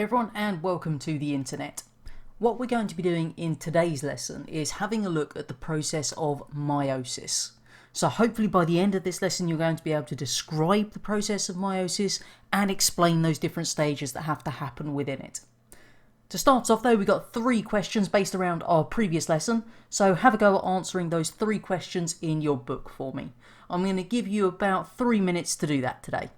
Hi everyone and welcome to the internet. What we're going to be doing in today's lesson is having a look at the process of meiosis. So hopefully by the end of this lesson you're going to be able to describe the process of meiosis and explain those different stages that have to happen within it. To start off though, we've got 3 questions based around our previous lesson, so have a go at answering those 3 questions in your book for me. I'm going to give you about 3 minutes to do that today.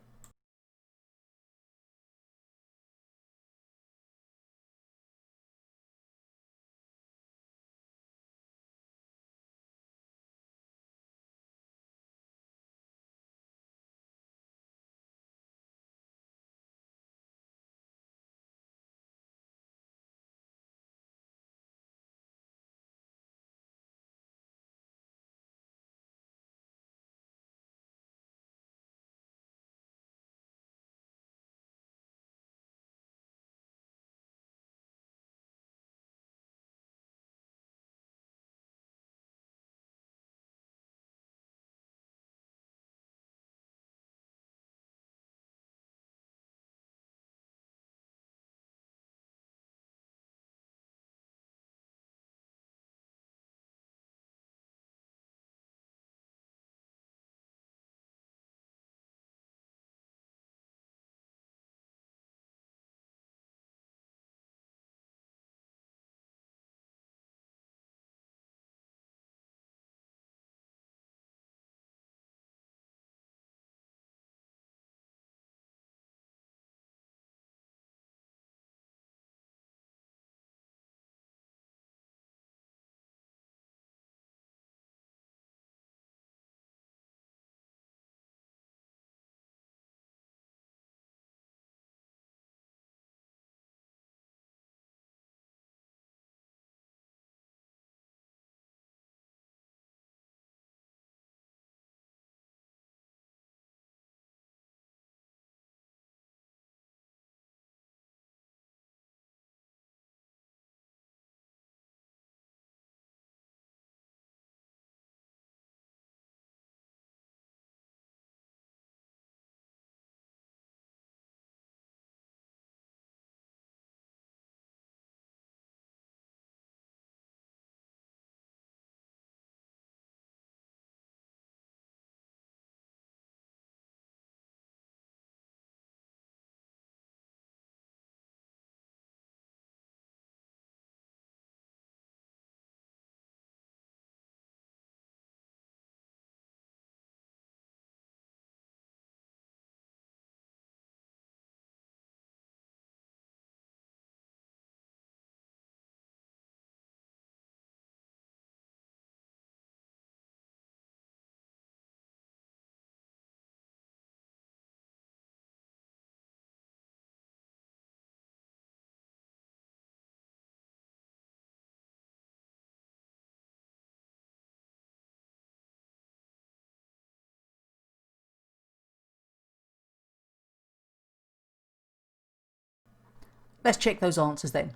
Let's check those answers then.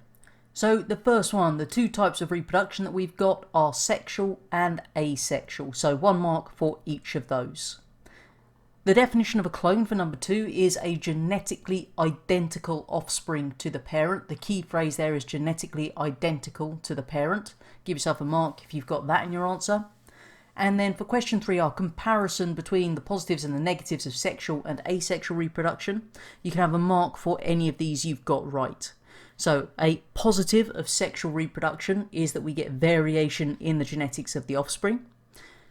So the first one, the 2 types of reproduction that we've got are sexual and asexual. So 1 mark for each of those. The definition of a clone for number 2 is a genetically identical offspring to the parent. The key phrase there is genetically identical to the parent. Give yourself a mark if you've got that in your answer. And then for question 3, our comparison between the positives and the negatives of sexual and asexual reproduction. You can have a mark for any of these you've got right. So a positive of sexual reproduction is that we get variation in the genetics of the offspring.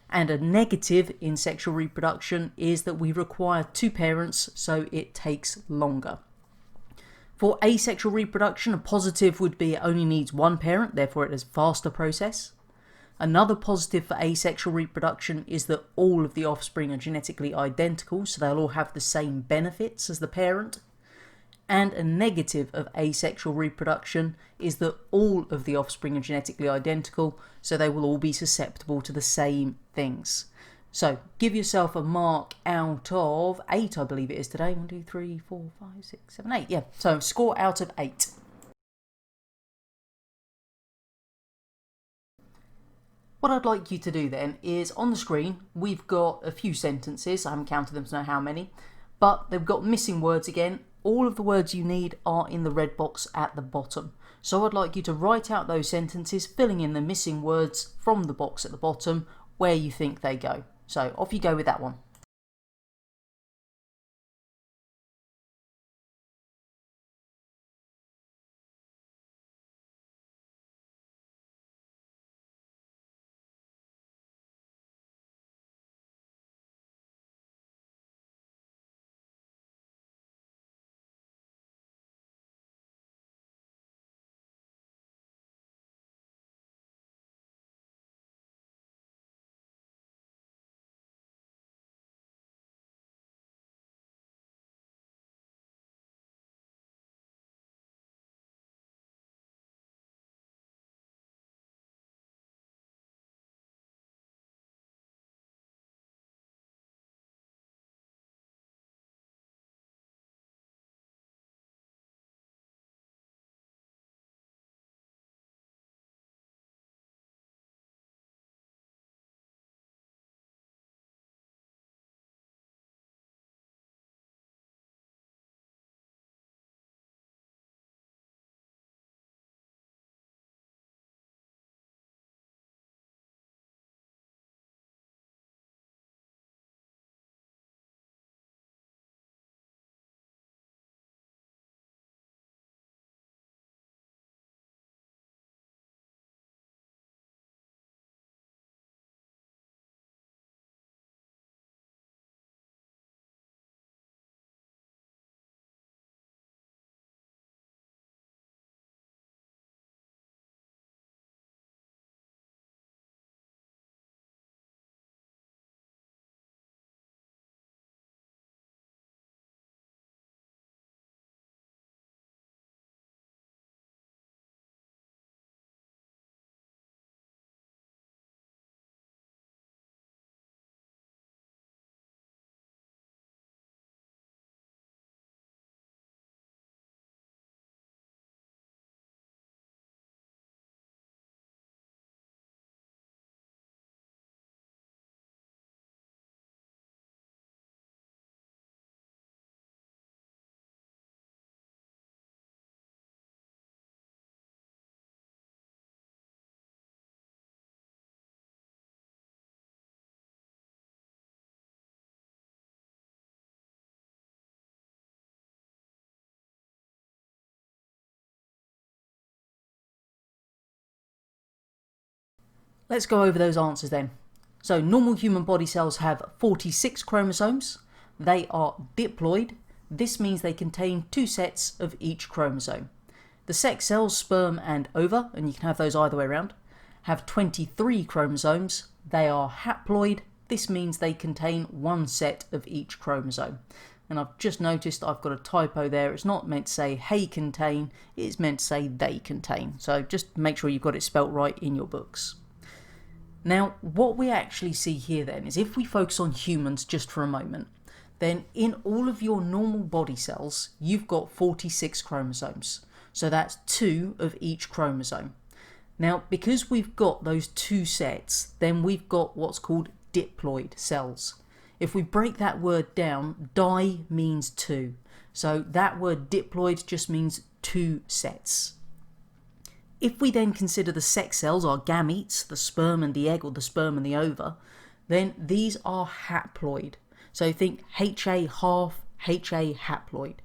And a negative in sexual reproduction is that we require 2 parents, so it takes longer. For asexual reproduction, a positive would be it only needs 1 parent, therefore it is a faster process. Another positive for asexual reproduction is that all of the offspring are genetically identical, so they'll all have the same benefits as the parent. And a negative of asexual reproduction is that all of the offspring are genetically identical, so they will all be susceptible to the same things. So give yourself a mark out of 8, I believe it is today. 1, 2, 3, 4, 5, 6, 7, 8. Yeah, so score out of 8. What I'd like you to do then is on the screen we've got a few sentences. I haven't counted them to know how many, but they've got missing words again. all of the words you need are in the red box at the bottom. So I'd like you to write out those sentences, filling in the missing words from the box at the bottom where you think they go. So off you go with that one. Let's go over those answers then. So normal human body cells have 46 chromosomes. They are diploid. This means they contain 2 sets of each chromosome. The sex cells, sperm and ova, and you can have those either way around, have 23 chromosomes. They are haploid. This means they contain 1 set of each chromosome. And I've just noticed I've got a typo there. It's not meant to say hey contain, it's meant to say they contain. So just make sure you've got it spelt right in your books. Now, what we actually see here then is if we focus on humans just for a moment, then in all of your normal body cells, you've got 46 chromosomes. So that's 2 of each chromosome. Now, because we've got those 2 sets, then we've got what's called diploid cells. If we break that word down, di means 2. So that word diploid just means 2 sets. If we then consider the sex cells, our gametes, the sperm and the egg or the sperm and the ova, then these are haploid. So think HA half, HA haploid.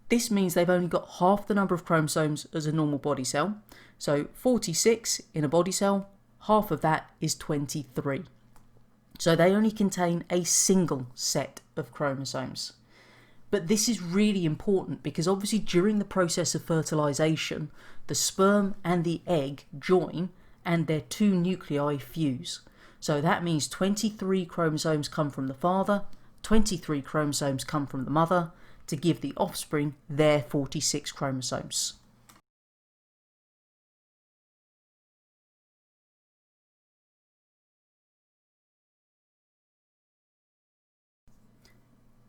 This means they've only got half the number of chromosomes as a normal body cell. So 46 in a body cell, half of that is 23. So they only contain a single set of chromosomes. But this is really important because obviously during the process of fertilization, the sperm and the egg join and their 2 nuclei fuse. So that means 23 chromosomes come from the father, 23 chromosomes come from the mother to give the offspring their 46 chromosomes.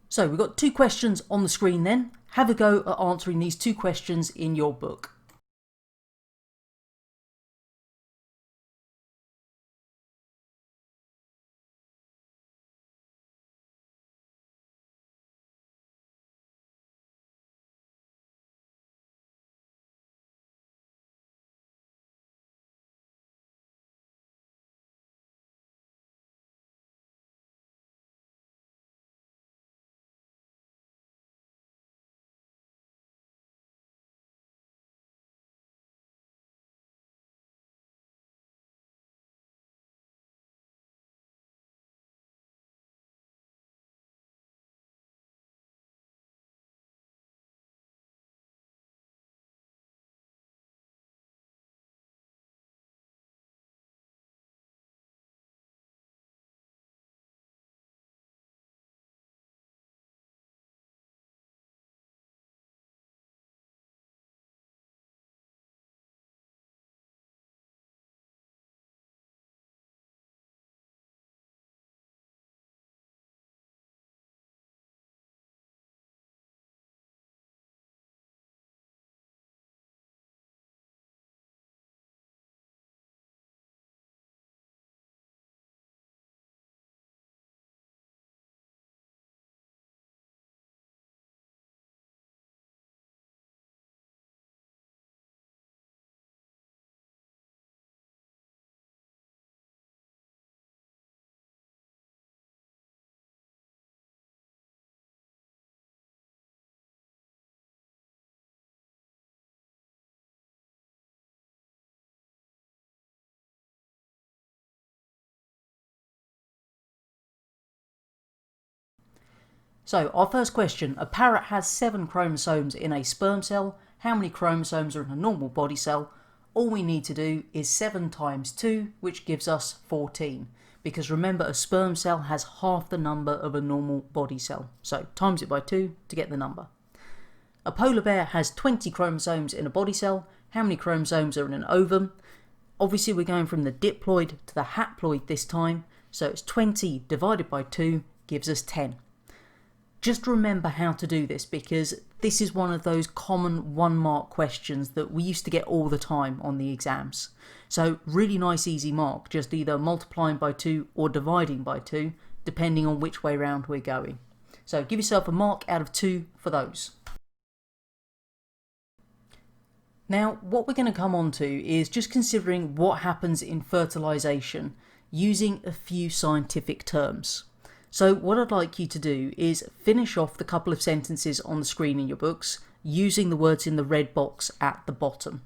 So we've got 2 questions on the screen then. Have a go at answering these 2 questions in your book. So our first question, a parrot has 7 chromosomes in a sperm cell. How many chromosomes are in a normal body cell? All we need to do is 7 times 2, which gives us 14. Because remember, a sperm cell has half the number of a normal body cell. So times it by 2 to get the number. A polar bear has 20 chromosomes in a body cell. How many chromosomes are in an ovum? Obviously we're going from the diploid to the haploid this time. So it's 20 divided by 2 gives us 10. Just remember how to do this, because this is one of those common 1-mark questions that we used to get all the time on the exams. So really nice easy mark, just either multiplying by 2 or dividing by 2, depending on which way round we're going. So give yourself a mark out of 2 for those. Now what we're going to come on to is just considering what happens in fertilisation using a few scientific terms. So what I'd like you to do is finish off the couple of sentences on the screen in your books using the words in the red box at the bottom.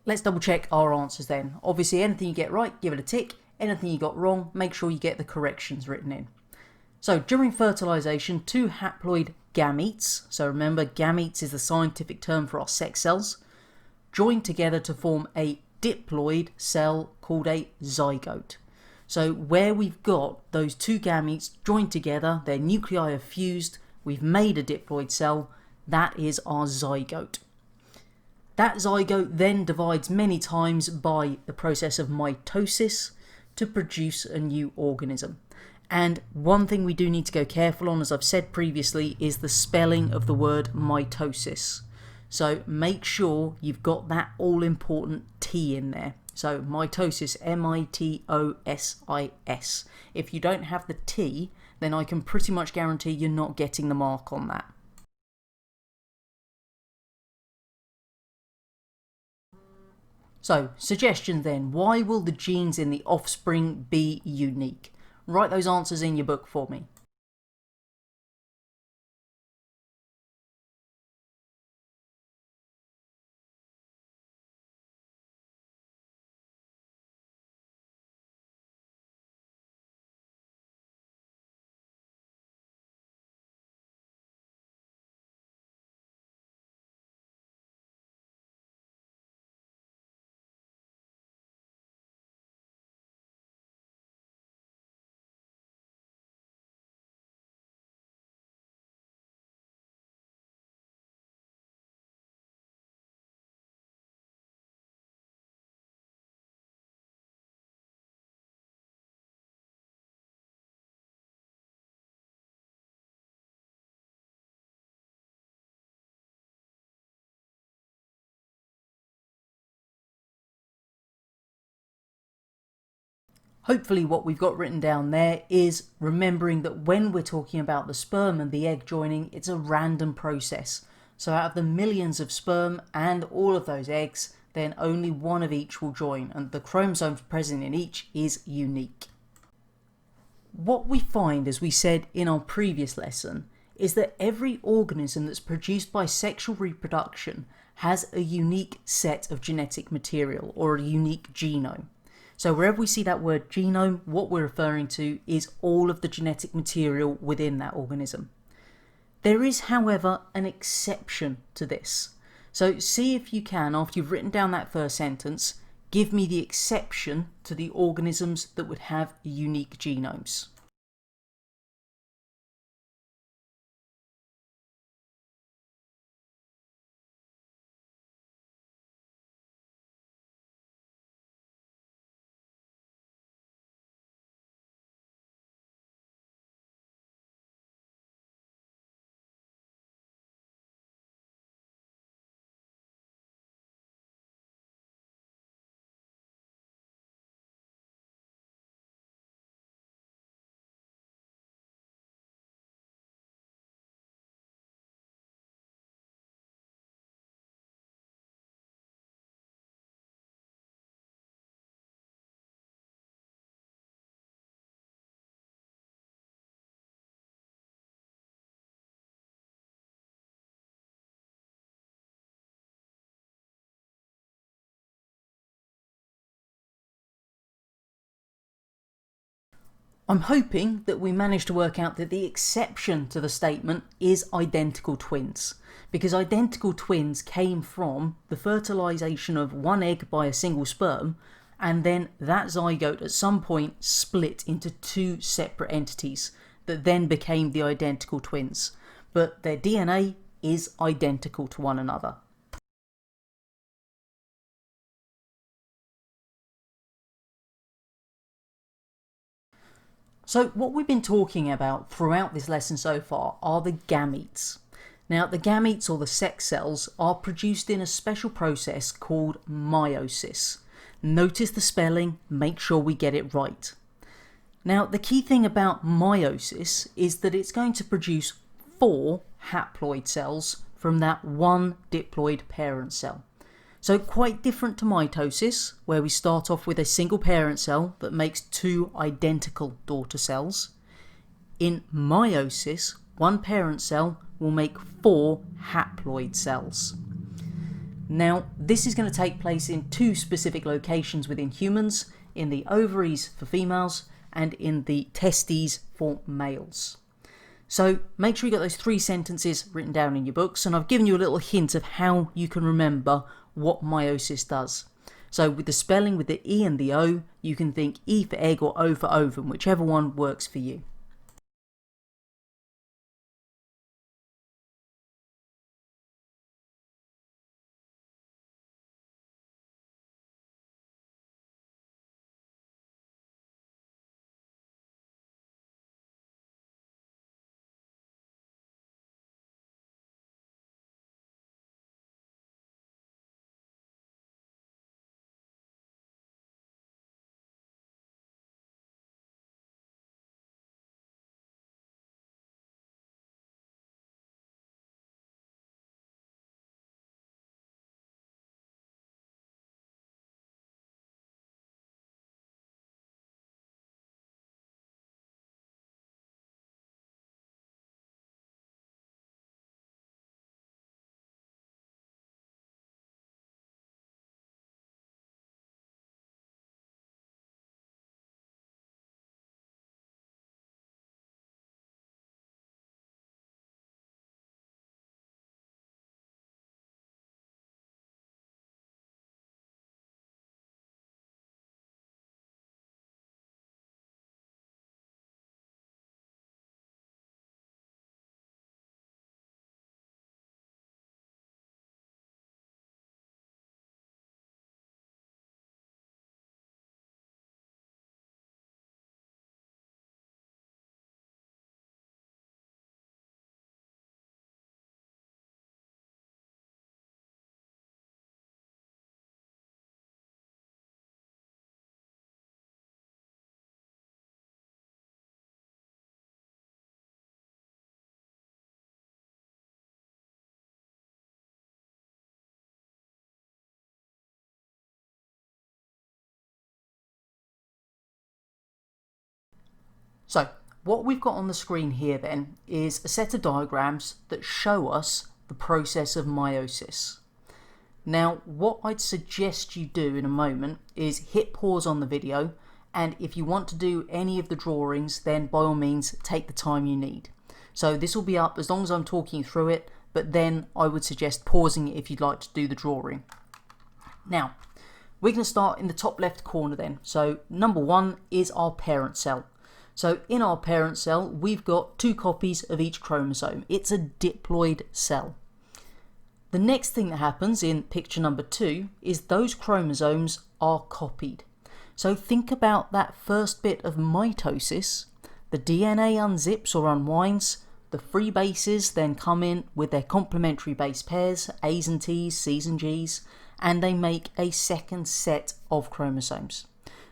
Let's double check our answers then. Obviously anything you get right, give it a tick. Anything you got wrong, make sure you get the corrections written in. So during fertilisation, 2 haploid gametes, so remember gametes is the scientific term for our sex cells, join together to form a diploid cell called a zygote. So where we've got those 2 gametes joined together, their nuclei are fused, we've made a diploid cell, that is our zygote. That zygote then divides many times by the process of mitosis to produce a new organism. And one thing we do need to go careful on, as I've said previously, is the spelling of the word mitosis. So make sure you've got that all-important T in there. So mitosis, M-I-T-O-S-I-S. If you don't have the T, then I can pretty much guarantee you're not getting the mark on that. So, suggestion then, why will the genes in the offspring be unique? Write those answers in your book for me. Hopefully what we've got written down there is remembering that when we're talking about the sperm and the egg joining, it's a random process. So out of the millions of sperm and all of those eggs, then only one of each will join, and the chromosomes present in each is unique. What we find, as we said in our previous lesson, is that every organism that's produced by sexual reproduction has a unique set of genetic material, or a unique genome. So wherever we see that word genome, what we're referring to is all of the genetic material within that organism. There is, however, an exception to this. So see if you can, after you've written down that first sentence, give me the exception to the organisms that would have unique genomes. I'm hoping that we managed to work out that the exception to the statement is identical twins, because identical twins came from the fertilisation of one egg by a single sperm, and then that zygote at some point split into two separate entities that then became the identical twins, but their DNA is identical to one another. So what we've been talking about throughout this lesson so far are the gametes. Now the gametes, or the sex cells, are produced in a special process called meiosis. Notice the spelling, make sure we get it right. Now the key thing about meiosis is that it's going to produce 4 haploid cells from that one diploid parent cell. So quite different to mitosis, where we start off with a single parent cell that makes 2 identical daughter cells. In meiosis, one parent cell will make 4 haploid cells. Now, this is going to take place in 2 specific locations within humans, in the ovaries for females and in the testes for males. So make sure you got those 3 sentences written down in your books, and I've given you a little hint of how you can remember what meiosis does. So with the spelling, with the E and the O, you can think E for egg or O for ovum, whichever one works for you. So what we've got on the screen here then is a set of diagrams that show us the process of meiosis. Now what I'd suggest you do in a moment is hit pause on the video, and if you want to do any of the drawings then by all means take the time you need. So this will be up as long as I'm talking you through it, but then I would suggest pausing it if you'd like to do the drawing. Now we're going to start in the top left corner then. So number one is our parent cell. So in our parent cell we've got 2 copies of each chromosome. It's a diploid cell. The next thing that happens in picture number 2 is those chromosomes are copied. So think about that first bit of mitosis. The DNA unzips or unwinds, the free bases then come in with their complementary base pairs, A's and T's, C's and G's, and they make a second set of chromosomes.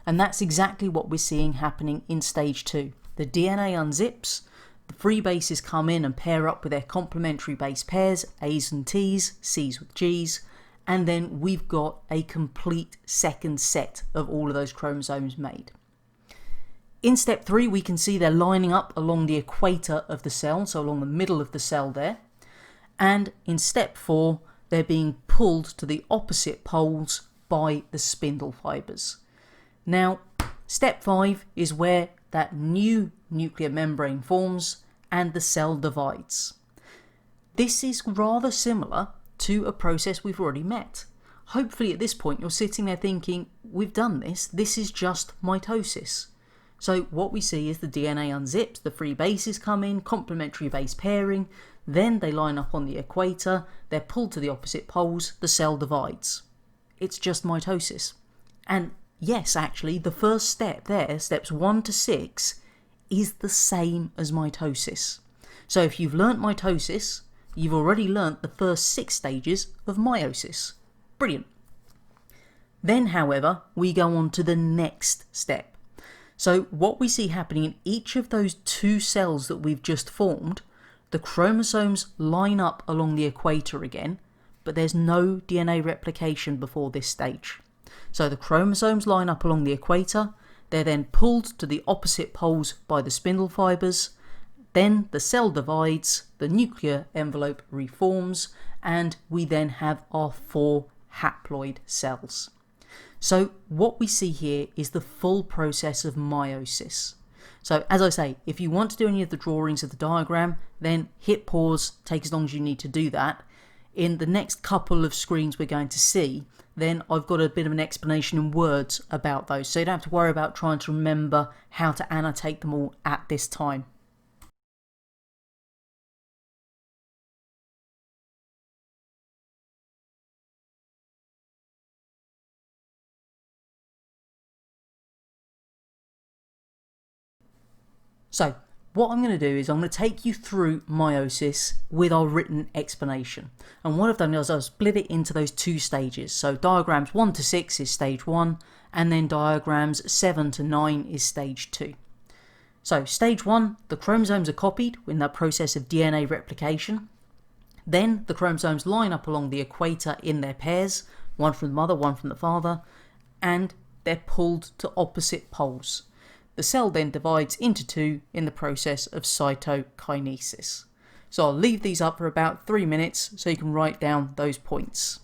And that's exactly what we're seeing happening in stage 2. The DNA unzips, the free bases come in and pair up with their complementary base pairs, A's and T's, C's with G's, and then we've got a complete second set of all of those chromosomes made. In step 3 we can see they're lining up along the equator of the cell, so along the middle of the cell there, and in step 4 they're being pulled to the opposite poles by the spindle fibres. Now step 5 is where that new nuclear membrane forms and the cell divides. This is rather similar to a process we've already met. Hopefully at this point you're sitting there thinking, we've done this is just mitosis. So what we see is the DNA unzips, the free bases come in, complementary base pairing, then they line up on the equator, they're pulled to the opposite poles, the cell divides. It's just mitosis. And yes, actually, the first step there, steps 1 to 6, is the same as mitosis. So if you've learnt mitosis, you've already learnt the first 6 stages of meiosis. Brilliant. Then, however, we go on to the next step. So what we see happening in each of those 2 cells that we've just formed, the chromosomes line up along the equator again, but there's no DNA replication before this stage. So the chromosomes line up along the equator, they're then pulled to the opposite poles by the spindle fibres, then the cell divides, the nuclear envelope reforms, and we then have our 4 haploid cells. So what we see here is the full process of meiosis. So as I say, if you want to do any of the drawings of the diagram, then hit pause, take as long as you need to do that. In the next couple of screens we're going to see, then I've got a bit of an explanation in words about those, so you don't have to worry about trying to remember how to annotate them all at this time. So what I'm going to do is I'm going to take you through meiosis with our written explanation. And what I've done is I've split it into those 2 stages. So diagrams 1 to 6 is stage 1, and then diagrams 7 to 9 is stage 2. So stage 1, the chromosomes are copied in that process of DNA replication. Then the chromosomes line up along the equator in their pairs, one from the mother, one from the father, and they're pulled to opposite poles. The cell then divides into 2 in the process of cytokinesis. So I'll leave these up for about 3 minutes so you can write down those points.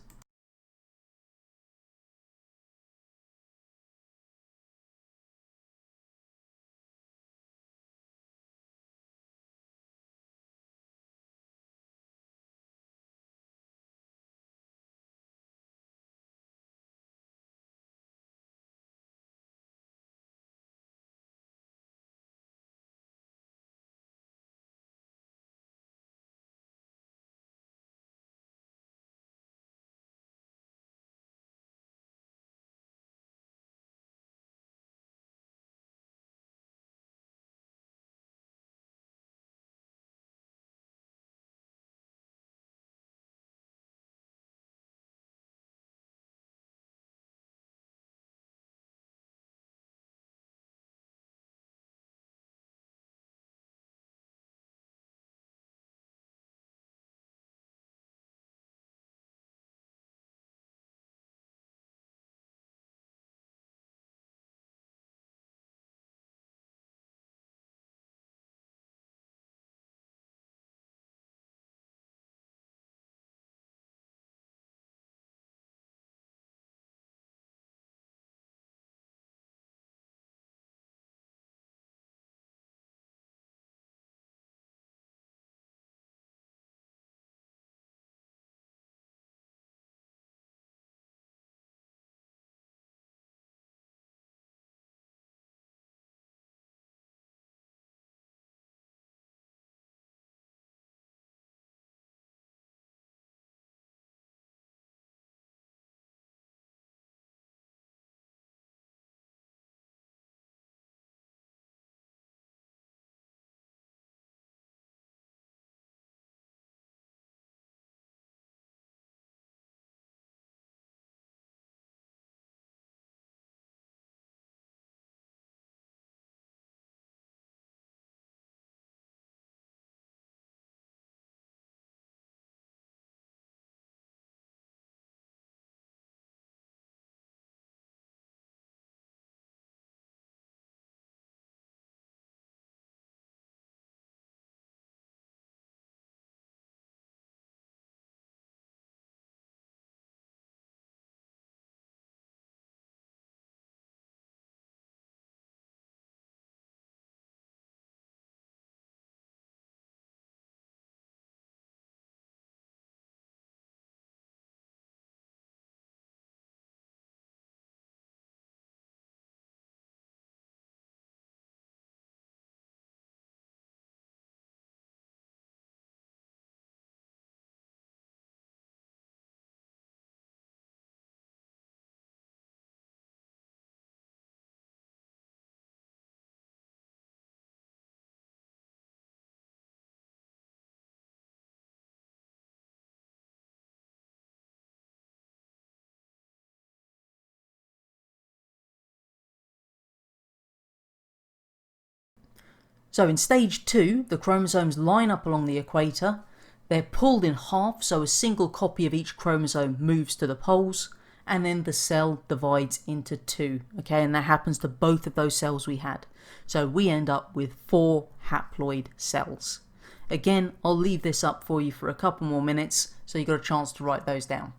So in stage 2, the chromosomes line up along the equator, they're pulled in half so a single copy of each chromosome moves to the poles, and then the cell divides into 2, okay, and that happens to both of those cells we had. So we end up with 4 haploid cells. Again, I'll leave this up for you for a couple more minutes so you've got a chance to write those down.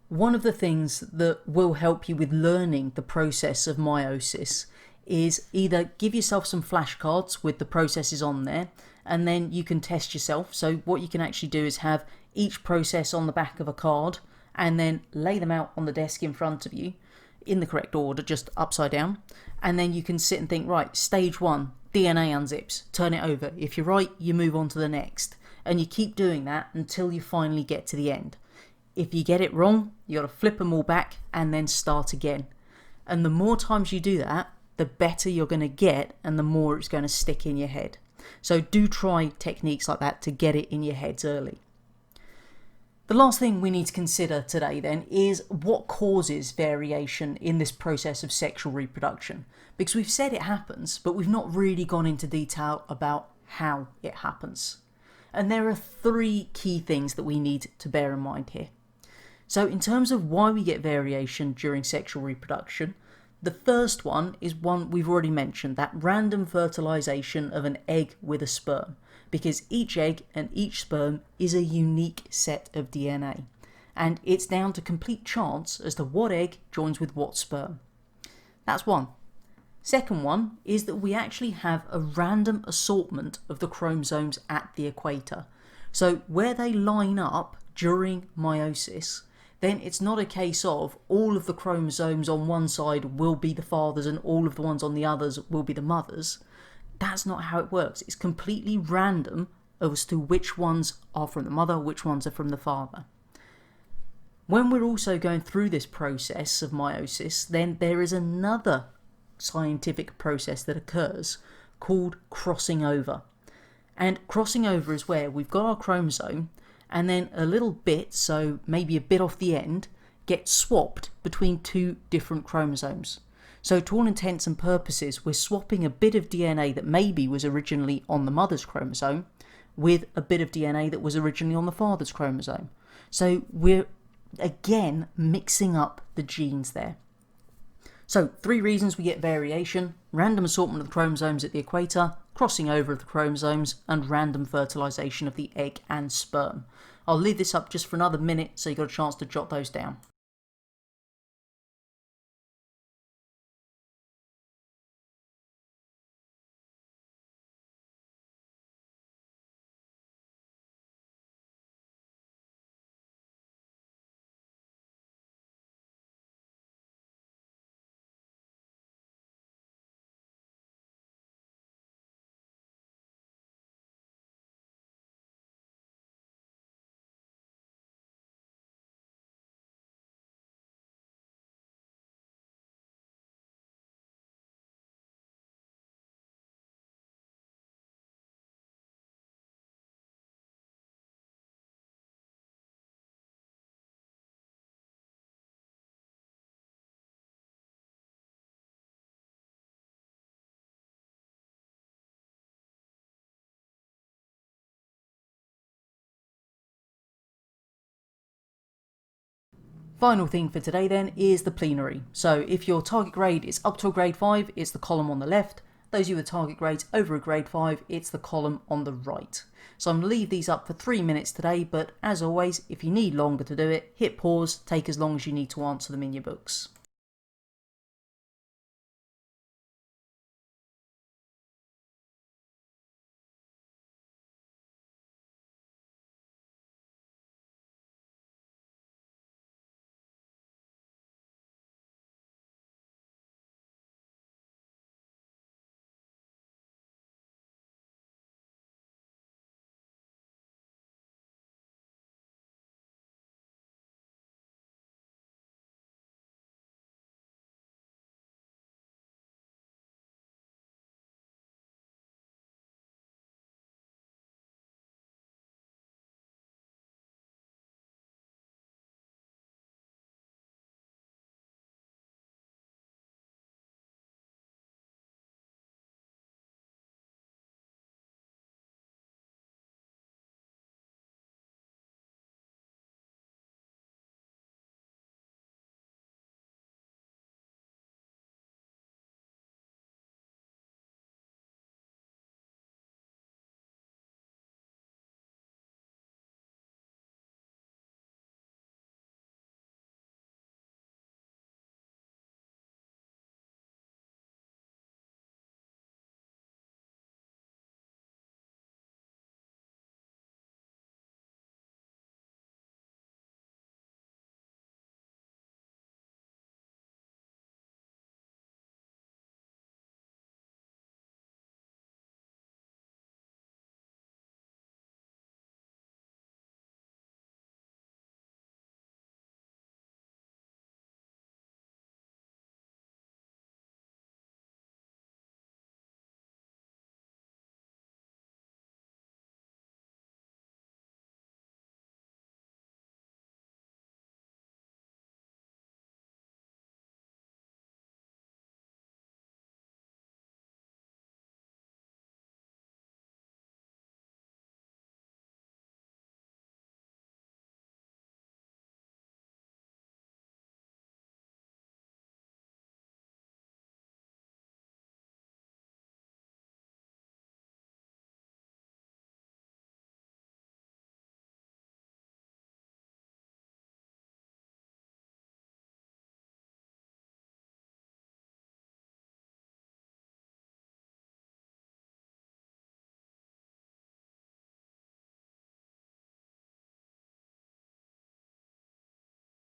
One of the things that will help you with learning the process of meiosis is either give yourself some flashcards with the processes on there, and then you can test yourself. So what you can actually do is have each process on the back of a card and then lay them out on the desk in front of you in the correct order, just upside down. And then you can sit and think, right, stage 1, DNA unzips, turn it over. If you're right, you move on to the next. And you keep doing that until you finally get to the end. If you get it wrong, you got to flip them all back and then start again. And the more times you do that, the better you're going to get and the more it's going to stick in your head. So do try techniques like that to get it in your heads early. The last thing we need to consider today then is what causes variation in this process of sexual reproduction. Because we've said it happens, but we've not really gone into detail about how it happens. And there are 3 key things that we need to bear in mind here. So in terms of why we get variation during sexual reproduction, the first one is one we've already mentioned, that random fertilization of an egg with a sperm, because each egg and each sperm is a unique set of DNA, and it's down to complete chance as to what egg joins with what sperm. That's one. Second one is that we actually have a random assortment of the chromosomes at the equator. So where they line up during meiosis, then it's not a case of all of the chromosomes on one side will be the fathers and all of the ones on the others will be the mothers. That's not how it works. It's completely random as to which ones are from the mother, which ones are from the father. When we're also going through this process of meiosis, then there is another scientific process that occurs called crossing over. And crossing over is where we've got our chromosome and then a little bit, so maybe a bit off the end, get swapped between two different chromosomes. So to all intents and purposes, we're swapping a bit of DNA that maybe was originally on the mother's chromosome with a bit of DNA that was originally on the father's chromosome. So we're again mixing up the genes there. So 3 reasons we get variation: random assortment of the chromosomes at the equator, crossing over of the chromosomes, and random fertilization of the egg and sperm. I'll leave this up just for another minute so you've got a chance to jot those down. Final thing for today then is the plenary. So if your target grade is up to a grade 5, it's the column on the left. Those of you with target grades over a grade 5, it's the column on the right. So I'm going to leave these up for 3 minutes today, but as always, if you need longer to do it, hit pause, take as long as you need to answer them in your books.